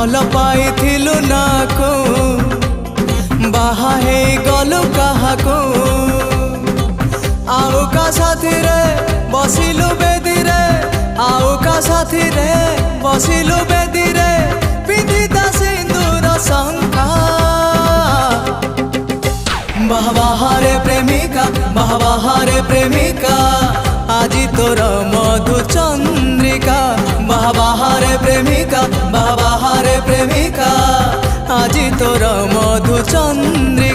भल पाइथिलु ना को बाहा हे गलु काहाको आउ का साथी रे बसिलु बेदी रे आउ का साथी रे बसिलु बेदी रे पिंधिता सिंदूर शंखा बाहारे प्रेमिका बाहारे प्रेमिका আজি তোর মধু চন্দ্রিকা বাহারে প্রেমিকা বাহারে প্রেমিকা আজি তোর মধু চন্দ্রিকা।